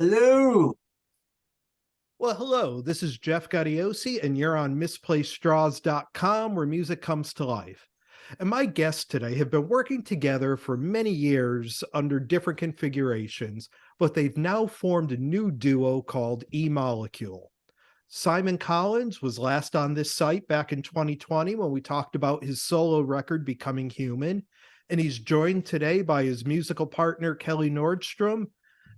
Hello. Well, hello, this is Jeff Gaudiosi, and you're on misplacedstraws.com, where music comes to life. And my guests today have been working together for many years under different configurations, but they've now formed a new duo called eMolecule. Simon Collins was last on this site back in 2020 when we talked about his solo record, Becoming Human, and he's joined today by his musical partner, Kelly Nordstrom.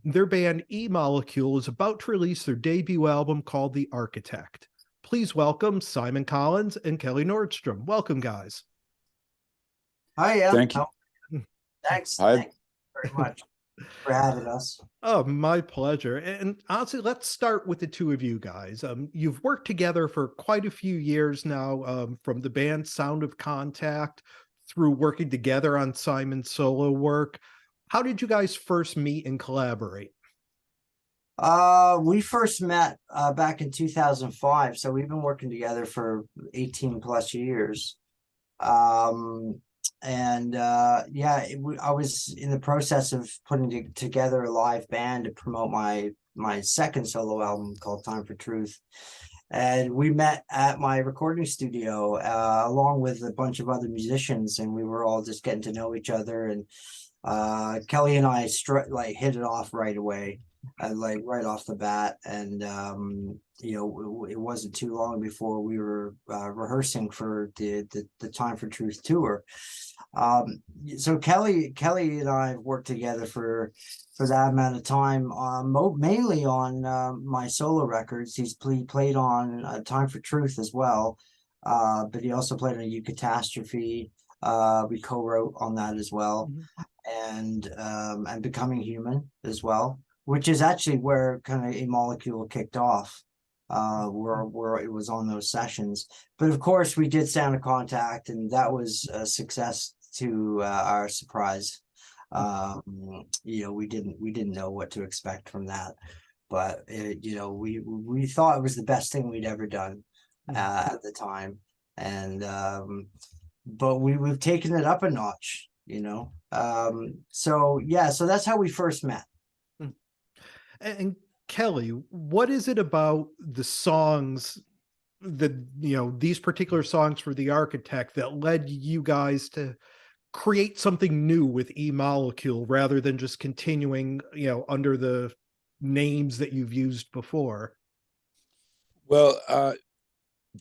Their band eMolecule is about to release their debut album called The Architect. Please welcome Simon Collins and Kelly Nordstrom. Welcome, guys. Hiya. Thank you. Thanks. Hi. Thanks very much for having us. Oh, my pleasure. And honestly, let's start with the two of you guys. You've worked together for quite a few years now, from the band Sound of Contact through working together on Simon's solo work. How did you guys first meet and collaborate? We first met back in 2005, so we've been working together for 18 plus years. I was in the process of putting together a live band to promote my second solo album called Time for Truth. And we met at my recording studio along with a bunch of other musicians, and we were all just getting to know each other. And Kelly and I hit it off right away, like right off the bat. And it wasn't too long before we were rehearsing for the Time for Truth tour. So Kelly and I have worked together for that amount of time, mainly on my solo records. He played on Time for Truth as well, but he also played on Eucatastrophe. We co-wrote on that as well. And Becoming Human as well, which is actually where kind of eMolecule kicked off, where it was on those sessions. But of course, we did Sound of Contact, and that was a success to our surprise. We didn't know what to expect from that, but we thought it was the best thing we'd ever done at the time, and but we've taken it up a notch. So that's how we first met. And Kelly, what is it about the songs that, these particular songs for The Architect that led you guys to create something new with eMolecule rather than just continuing, under the names that you've used before? Well,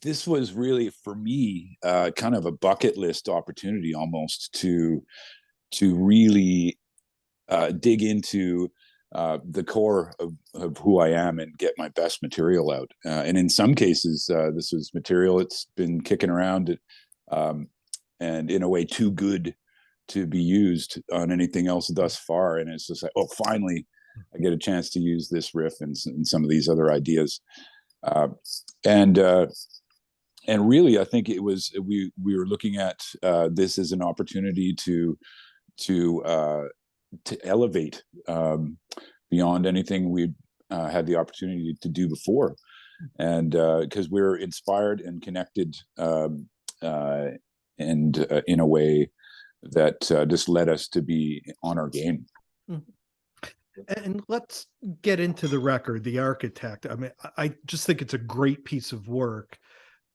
this was really, for me, kind of a bucket list opportunity almost to really dig into the core of who I am and get my best material out. And in some cases, this was material that's been kicking around and in a way too good to be used on anything else thus far. And it's just like, oh, finally, I get a chance to use this riff and some of these other ideas. And really, I think it was we were looking at this as an opportunity to elevate beyond anything we had the opportunity to do before, and because we're inspired and connected, and in a way that just led us to be on our game. And let's get into the record, The Architect. I mean, I just think it's a great piece of work.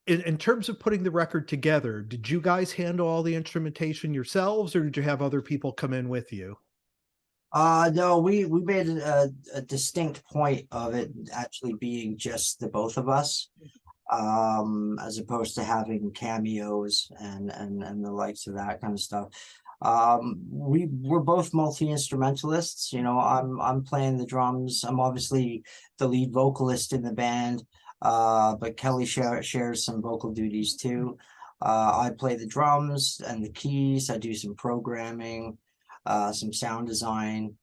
In terms of putting the record together, did you guys handle all the instrumentation yourselves, or did you have other people come in with you? No, we made a distinct point of it actually being just the both of us, as opposed to having cameos and the likes of that kind of stuff. We're both multi-instrumentalists. I'm playing the drums. I'm obviously the lead vocalist in the band, but Kelly shares some vocal duties too. I play the drums and the keys. I do some programming, some sound design.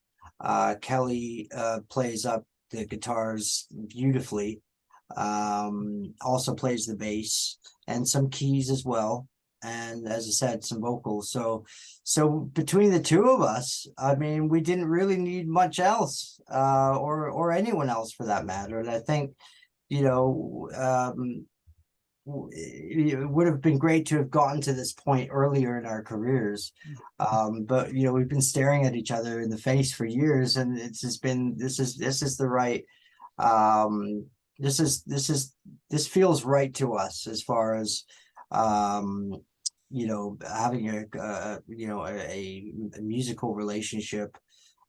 Kelly plays up the guitars beautifully, also plays the bass and some keys as well, and as I said, some vocals. So between the two of us, I mean, we didn't really need much else, or anyone else for that matter. And I think it would have been great to have gotten to this point earlier in our careers. But we've been staring at each other in the face for years, and it's just been, this is the right, this feels right to us as far as having a musical relationship,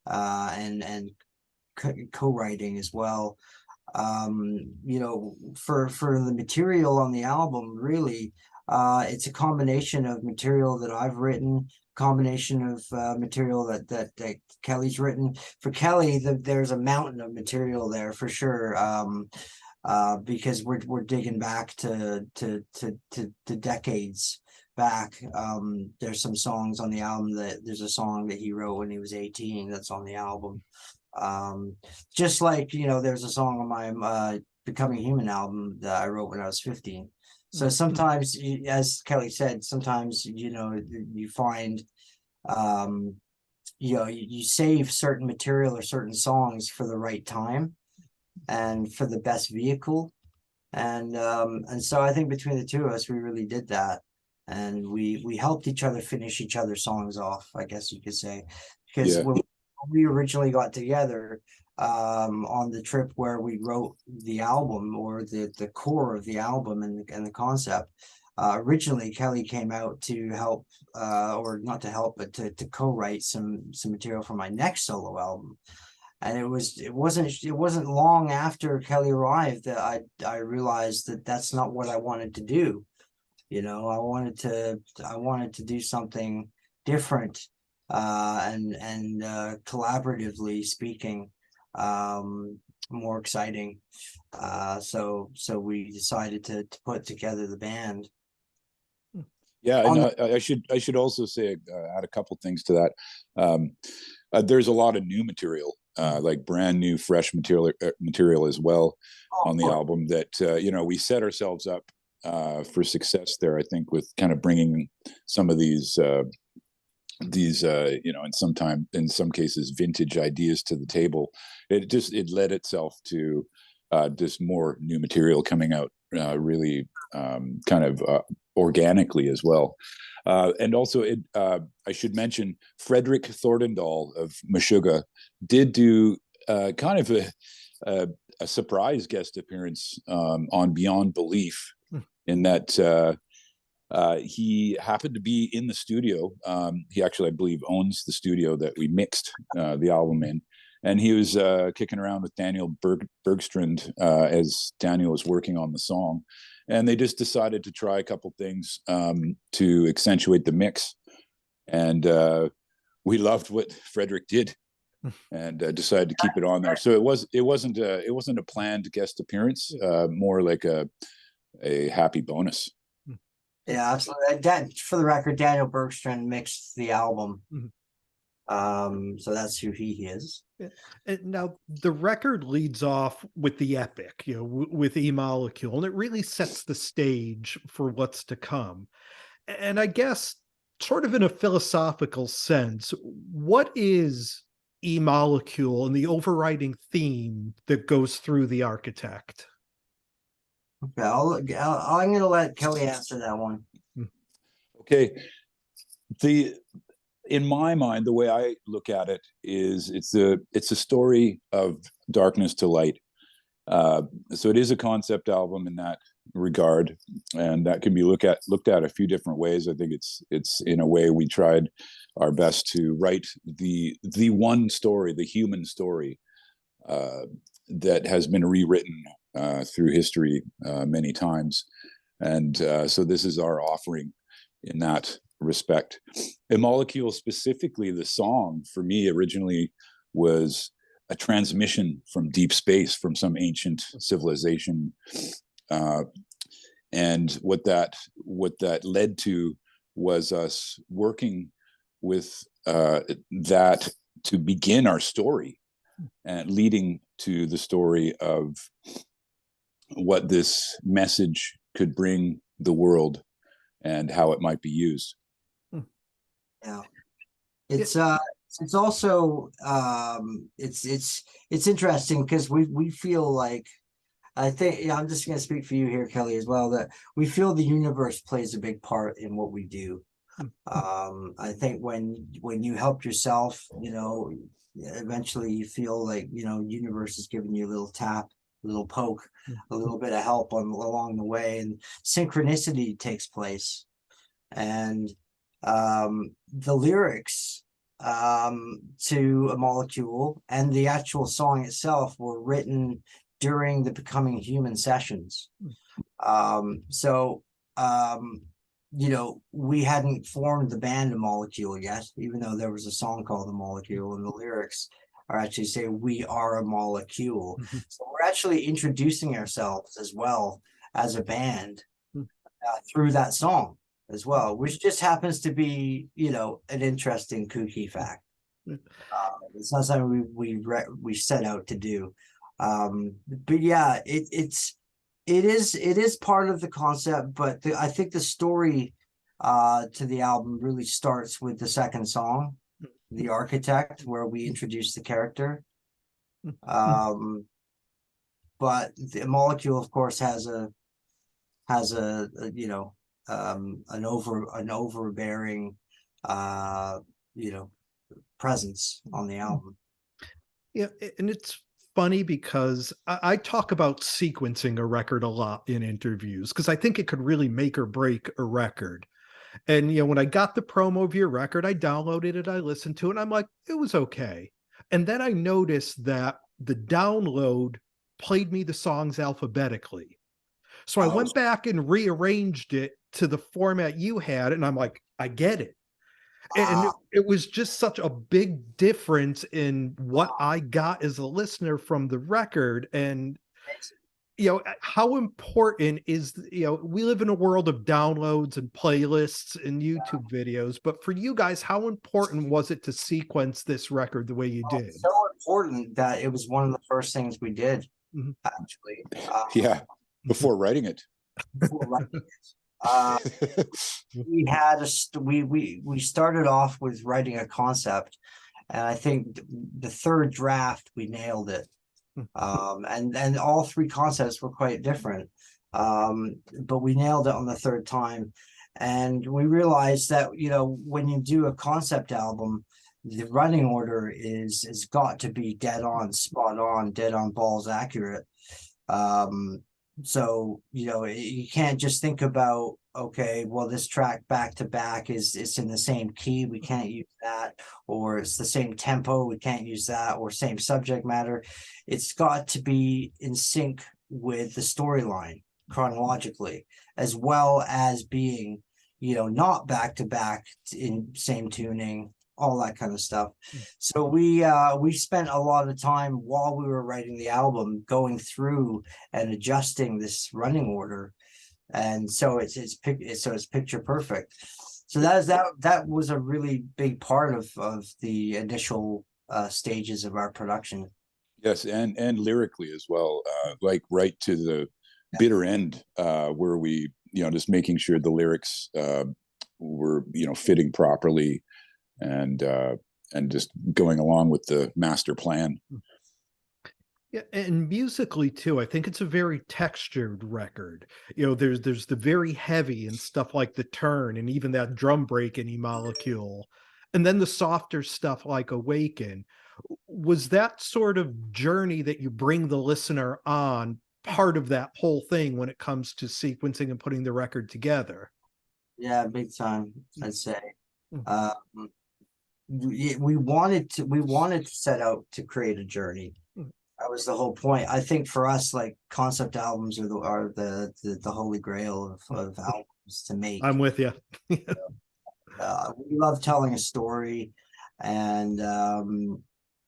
and co-writing as well. For the material on the album, really, it's a combination of material that I've written, combination of material that Kelly's written. For Kelly, there's a mountain of material there for sure, because we're digging back to decades back. There's some songs on the album there's a song that he wrote when he was 18 that's on the album. Just like there's a song on my Becoming Human album that I wrote when I was 15. So sometimes, as Kelly said, sometimes you find you save certain material or certain songs for the right time and for the best vehicle, and so I think between the two of us we really did that, and we helped each other finish each other's songs off, I guess you could say, because Yeah. when we originally got together on the trip where we wrote the album, or the core of the album and the concept, originally Kelly came out to help, or not to help, but to co-write some material for my next solo album. And it wasn't long after Kelly arrived that I realized that that's not what I wanted to do. I wanted to do something different, and collaboratively speaking, more exciting. So we decided to put together the band. Yeah, and I should also say, add a couple things to that. There's a lot of new material, like brand new, fresh material as well on the album that we set ourselves up for success there. I think with kind of bringing some of these in some cases vintage ideas to the table. It led itself to just more new material coming out really kind of organically as well. And also, I should mention, Frederick Thorndahl of Meshuggah did do kind of a surprise guest appearance on Beyond Belief, in that he happened to be in the studio. He actually, I believe, owns the studio that we mixed the album in. And he was kicking around with Daniel Bergstrand as Daniel was working on the song. And they just decided to try a couple things to accentuate the mix. And we loved what Frederick did, and decided to keep it on there. So it wasn't a planned guest appearance, more like a happy bonus. Yeah, absolutely. For the record, Daniel Bergstrand mixed the album. So that's who he is. And now the record leads off with the epic, with eMolecule, and it really sets the stage for what's to come. And I guess, sort of in a philosophical sense, what is eMolecule and the overriding theme that goes through The Architect? Okay, I'm going to let Kelly answer that one. Okay. In my mind, the way I look at it is it's a story of darkness to light. So it is a concept album in that regard, and that can be looked at a few different ways. I think it's in a way we tried our best to write the one story, the human story, that has been rewritten through history many times, and so this is our offering in that respect. eMolecule, specifically the song, for me originally was a transmission from deep space, from some ancient civilization, and what that led to was us working with that to begin our story, and leading to the story of what this message could bring the world and how it might be used. Yeah, it's also it's interesting because we feel like I think, yeah, I'm just going to speak for you here, Kelly, as well, that we feel the universe plays a big part in what we do. I think when you help yourself, eventually you feel like, universe is giving you a little tap, a little poke, a little bit of help along the way, and synchronicity takes place. And the lyrics to eMolecule and the actual song itself were written during the Becoming Human sessions. So we hadn't formed the band eMolecule yet, even though there was a song called eMolecule, and the lyrics are actually say we are a molecule. So we're actually introducing ourselves as well as a band through that song as well, which just happens to be, an interesting kooky fact. It's not something we set out to do. But yeah, it is part of the concept, but I think the story to the album really starts with the second song, The Architect, where we introduce the character. But the molecule, of course, has an overbearing presence on the album. Yeah, and it's funny because I talk about sequencing a record a lot in interviews because I think it could really make or break a record. And when I got the promo of your record, I downloaded it, I listened to it, and I'm like, it was okay. And then I noticed that the download played me the songs alphabetically. So I went back and rearranged it to the format you had, and I'm like, I get it. And it was just such a big difference in what I got as a listener from the record. And how important is, we live in a world of downloads and playlists and YouTube videos, but for you guys, how important was it to sequence this record the way you did? So important that it was one of the first things we did, actually. Yeah, before writing it. We started off with writing a concept, and I think the third draft we nailed it. And all three concepts were quite different, but we nailed it on the third time. And we realized that when you do a concept album, the running order is got to be dead on, spot on, dead on balls accurate. So you can't just think about, okay, well, this track back to back it's in the same key, we can't use that, or it's the same tempo, we can't use that, or same subject matter. It's got to be in sync with the storyline chronologically, as well as being not back to back in same tuning, all that kind of stuff. So we spent a lot of time while we were writing the album going through and adjusting this running order, and so it's picture perfect. So that was a really big part of the initial stages of our production. Yes, and lyrically as well, like right to the bitter end, where we just making sure the lyrics were fitting properly, and just going along with the master plan. Yeah, and musically too, I think it's a very textured record. There's the very heavy and stuff like The Turn, and even that drum break in eMolecule, and then the softer stuff like Awaken. Was that sort of journey that you bring the listener on part of that whole thing when it comes to sequencing and putting the record together? Yeah, big time, I'd say. We wanted to set out to create a journey. That was the whole point. I think for us, like, concept albums are the holy grail of albums to make. I'm with you. We love telling a story, and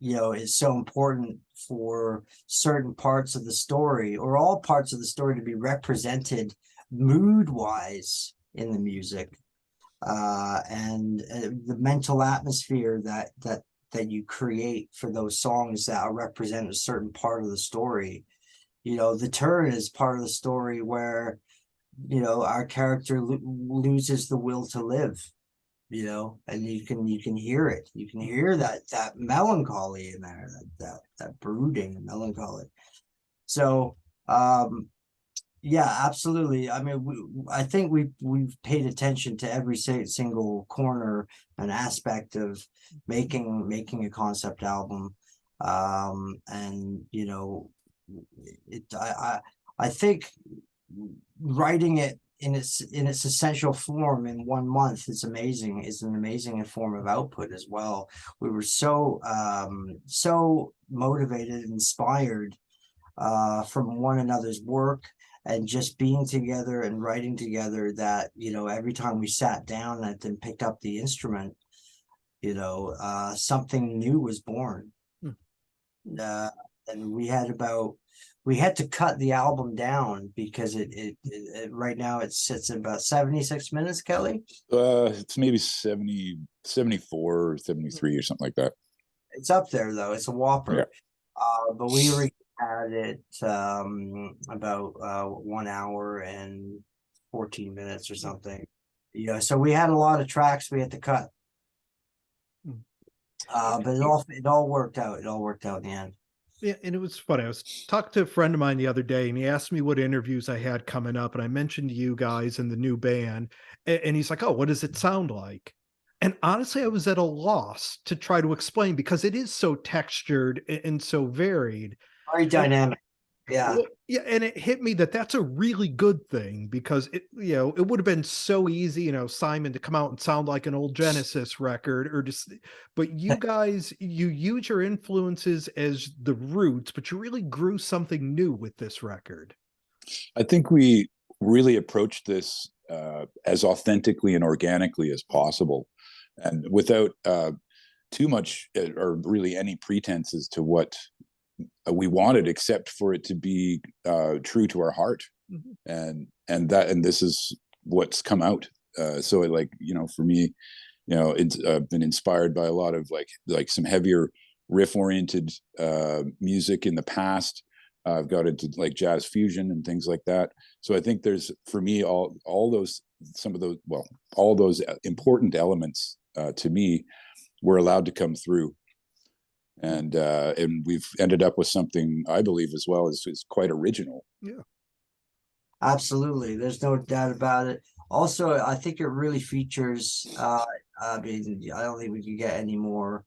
it's so important for certain parts of the story, or all parts of the story, to be represented mood wise in the music, and the mental atmosphere that you create for those songs that represent a certain part of the story. The Turn is part of the story where our character loses the will to live, and you can hear it. You can hear that melancholy in there, that brooding melancholy. So Yeah, absolutely. I mean, I think we've paid attention to every single corner and aspect of making a concept album. And you know, I think writing it in its essential form in 1 month is amazing. Is an amazing form of output as well. We were so motivated, inspired from one another's work and just being together and writing together that, you know, every time we sat down and then picked up the instrument, you know, something new was born. Uh, and we had to cut the album down because it right now it sits at about 76 minutes, Kelly. It's maybe 70, 74 or 73 or something like that. It's up there though. It's a whopper. Yeah. But we had it about 1 hour and 14 minutes or something. Yeah, so we had a lot of tracks we had to cut. But it all worked out. It all worked out in the end. Yeah, and it was funny. I was talking to a friend of mine the other day, and he asked me what interviews I had coming up, and I mentioned you guys and the new band, and he's like, "Oh, what does it sound like?" And honestly, I was at a loss to try to explain because it is so textured and so varied. Very dynamic. Yeah. Well, yeah, and it hit me that that's a really good thing because it, you know, it would have been so easy, you know, Simon to come out and sound like an old Genesis record or just, but you guys, you use your influences as the roots, but you really grew something new with this record. I think we really approached this as authentically and organically as possible, and without too much or really any pretenses to what we wanted, except for it to be true to our heart. And this is what's come out. So it, like, you know, for me, you know, it's been inspired by a lot of like some heavier riff oriented music in the past. I've got into like jazz fusion and things like that. So I think there's, for me, all those important elements to me were allowed to come through. And we've ended up with something I believe as well is quite original. Yeah, absolutely. There's no doubt about it. Also, I think it really features. I mean, I don't think we could get any more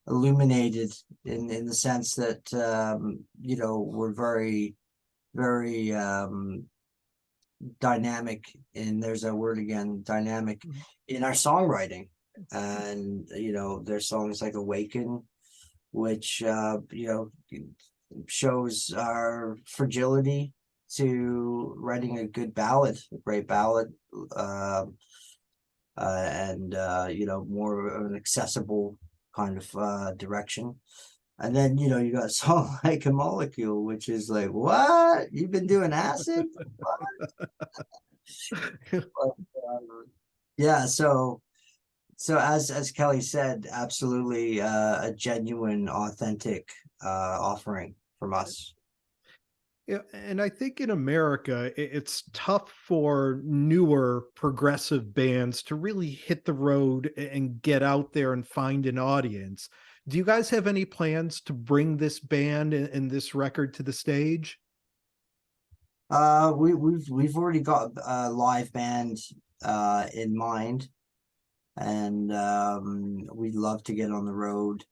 illuminated in the sense that you know, we're very dynamic, and there's a word again, dynamic, in our songwriting. And you know, there's songs like Awaken, which you know, shows our fragility to writing a good ballad, a great ballad, and you know, more of an accessible kind of direction. And then, you know, you got a song like eMolecule, which is like, what? You've been doing acid? But, yeah, so as Kelly said, absolutely a genuine, authentic offering from us. yeah, and I think in America, it's tough for newer progressive bands to really hit the road and get out there and find an audience. Do you guys have any plans to bring this band and this record to the stage? We've already got a live band in mind, and we'd love to get on the road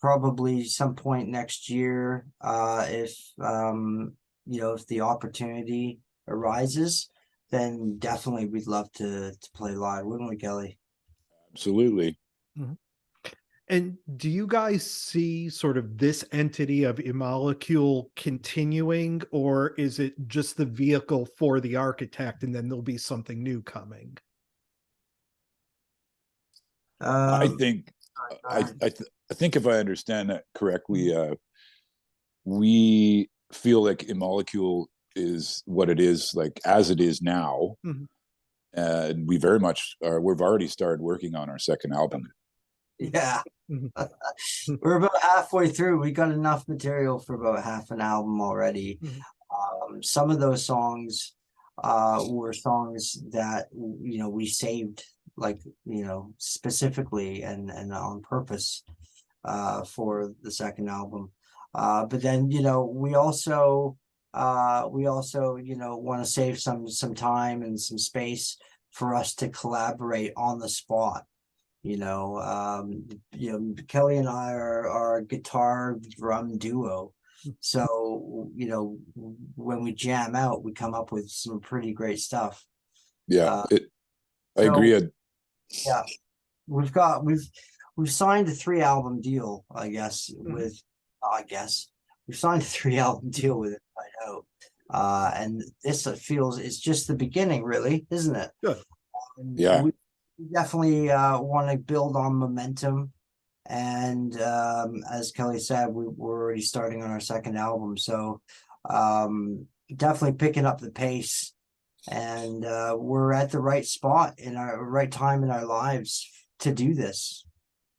probably some point next year, if you know, if the opportunity arises. Then definitely we'd love to play live, wouldn't we, Kelly? Absolutely. Mhm. And do you guys see sort of this entity of eMolecule continuing, or is it just the vehicle for the architect and then there'll be something new coming? I Um, think I think if I understand that correctly, we feel like eMolecule is what it is, like as it is now, Mhm. and we very much are. We've already started working on our second album. yeah. Mhm. We're about halfway through. We got enough material for about half an album already. Mhm. Some of those songs were songs that, you know, we saved, like, you know, specifically and on purpose for the second album. But then, you know, we also, you know, want to save some time and some space for us to collaborate on the spot. You know, Kelly and I are a guitar drum duo. So, you know, when we jam out, we come up with some pretty great stuff. Yeah, I so, agree. Yeah, we've signed a 3-album deal, I guess, with we've signed a 3-album deal with Inside Out. And this feels it's just the beginning, really, isn't it? Good. Yeah. We definitely want to build on momentum. And as Kelly said, we're already starting on our 2nd album. So definitely picking up the pace. And we're at the right spot in our right time in our lives to do this,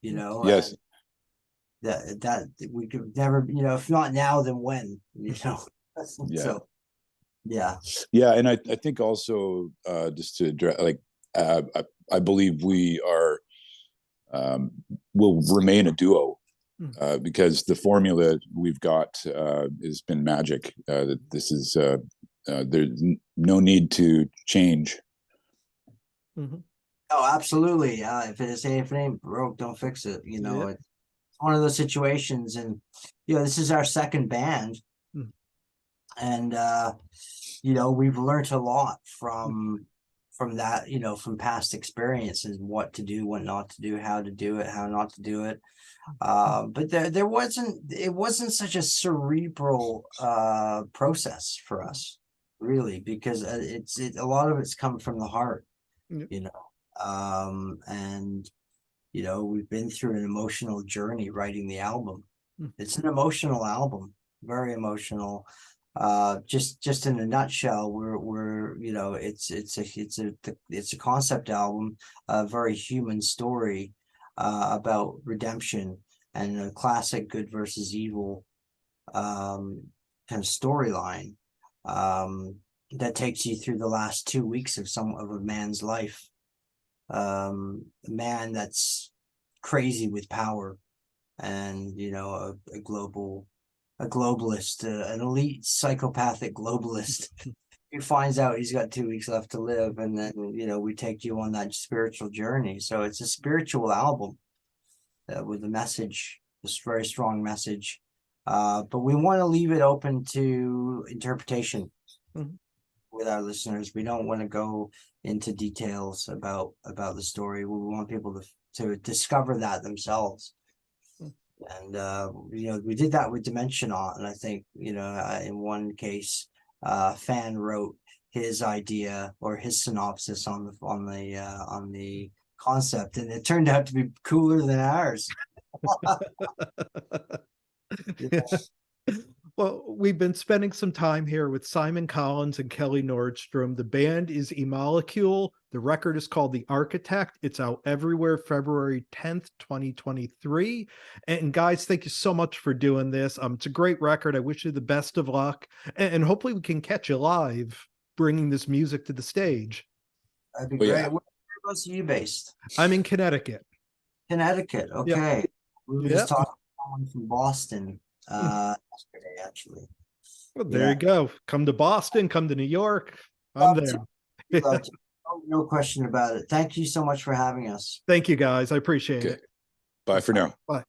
you know. Yes. That we could never, you know, if not now, then when, you know. Yeah. So, yeah. Yeah, and I think also just to address, like, I believe we are will remain a duo because the formula we've got has been magic. This is there's no need to change. Oh, absolutely. If it ain't broke, don't fix it. You know, it's one of those situations, and you know, this is our 2nd band, and you know, we've learned a lot from that, you know, from past experiences, what to do, what not to do, how to do it, how not to do it. But it wasn't such a cerebral process for us, really, because a lot of it's come from the heart, you know. And you know, we've been through an emotional journey writing the album. It's an emotional album, very emotional. Just in a nutshell, we're you know, it's a concept album, a very human story about redemption and a classic good versus evil kind of storyline that takes you through the last 2 weeks of a man's life. A man that's crazy with power, and you know, a globalist, an elite psychopathic globalist who finds out he's got 2 weeks left to live, and then, you know, we take you on that spiritual journey. So it's a spiritual album with a message, this very strong message, but we want to leave it open to interpretation with our listeners. We don't want to go into details about the story. We want people to discover that themselves. And you know, we did that with Dimensionaut, and I think, you know, in one case, a fan wrote his idea or his synopsis on the concept, and it turned out to be cooler than ours. Yeah. Well, we've been spending some time here with Simon Collins and Kelly Nordstrom. The band is eMolecule. The record is called The Architect. It's out everywhere February 10th, 2023. And guys, thank you so much for doing this. It's a great record. I wish you the best of luck. And hopefully we can catch you live bringing this music to the stage. That'd be great. Whereabouts are you based? I'm in Connecticut. Connecticut. Okay. Yep. We were just talking to someone from Boston yesterday, actually. Well, there you go. Come to Boston, come to New York. I'm there. No question about it. Thank you so much for having us. Thank you, guys. I appreciate it. Bye for now. Bye.